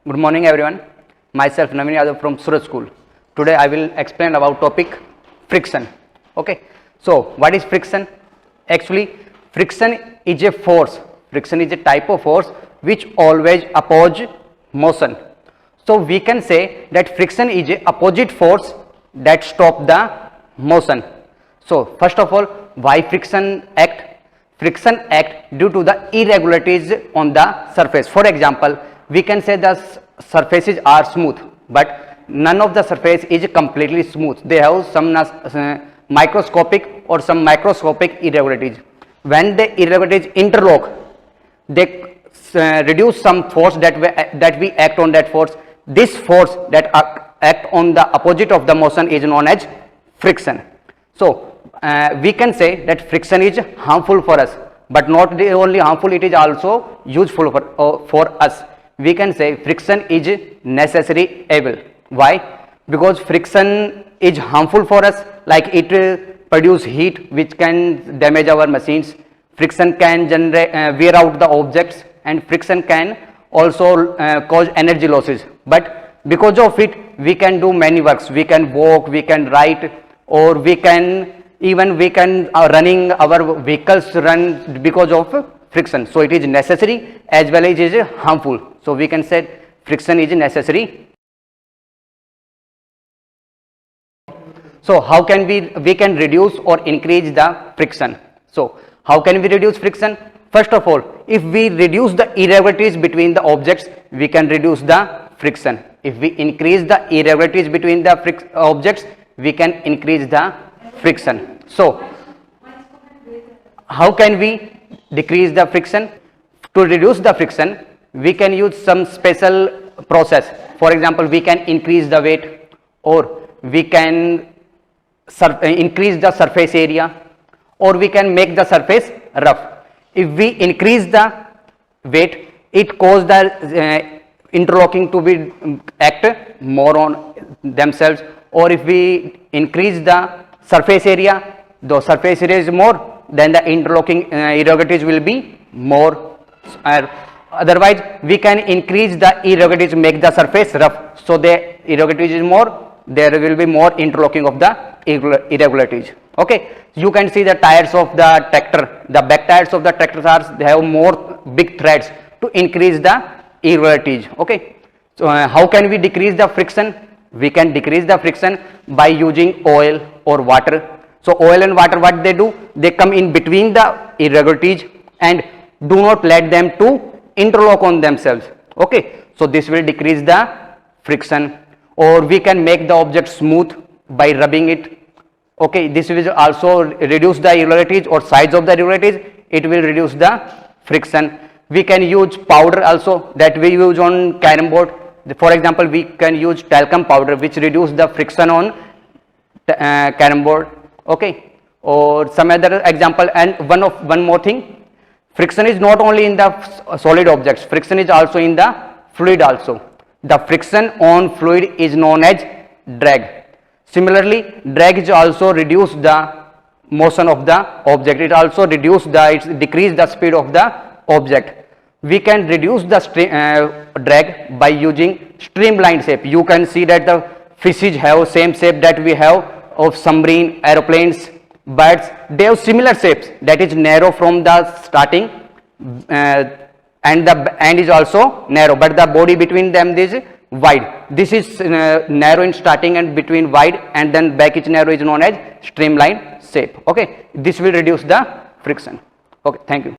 Good morning everyone. Myself Naveen Yadav from Suraj School. Today I will explain about topic friction. Okay. So what is friction? Actually friction is a force. Friction is a type of force which always oppose motion. So we can say that friction is a opposite force that stop the motion. So first of all, why friction act? Friction act due to the irregularities on the surface. For example, we can say the surfaces are smooth, but none of the surface is completely smooth. They have some microscopic or some macroscopic irregularities. When the irregularities interlock, they reduce some force that we act on that force. This force that act on the opposite of the motion is known as friction. So we can say that friction is harmful for us, but not the only harmful, it is also useful for us. We can say friction is necessary evil. Why? Because friction is harmful for us, like it produce heat which can damage our machines. Friction can generate wear out the objects, and friction can also cause energy losses. But because of it, we can do many works. We can walk, we can write, or we can running our vehicles run because of friction. So it is necessary as well as it is harmful. So we can say friction is necessary. So how can we can reduce or increase the friction? So how can we reduce friction? First of all, if we reduce the irregularities between the objects, we can reduce the friction. If we increase the irregularities between the objects, we can increase the friction. So how can we decrease the friction? To reduce the friction, we can use some special process. For example, we can increase the weight, or we can increase the surface area, or we can make the surface rough. If we increase the weight, it causes the interlocking to be act more on themselves, or if we increase the surface area, the surface area is more, then the interlocking irregularities will be more. Otherwise, we can increase the irregularities, make the surface rough. So the irregularities is more, there will be more interlocking of the irregularities. Okay, you can see the tires of the tractor. The back tires of the tractors they have more big threads to increase the irregularities. Okay, so how can we decrease the friction? We can decrease the friction by using oil or water. So oil and water, what they do? They come in between the irregularities and do not let them to interlock on themselves. Okay, so this will decrease the friction. Or we can make the object smooth by rubbing it. Okay, this will also reduce the irregularities or size of the irregularities. It will reduce the friction. We can use powder also that we use on carom board. For example, we can use talcum powder which reduce the friction on carom board. Okay, or some other example. And one more thing, friction is not only in the solid objects, friction is also in the fluid also. The friction on fluid is known as drag. Similarly, drag is also reduce the motion of the object. It also decrease the speed of the object. We can reduce the drag by using streamlined shape. You can see that the fishes have same shape that we have of submarine, aeroplanes, birds. They have similar shapes, that is narrow from the starting, and the end is also narrow, but the body between them is wide. This is narrow in starting and between wide, and then back is narrow, is known as streamlined shape. Okay, this will reduce the friction. Okay, thank you.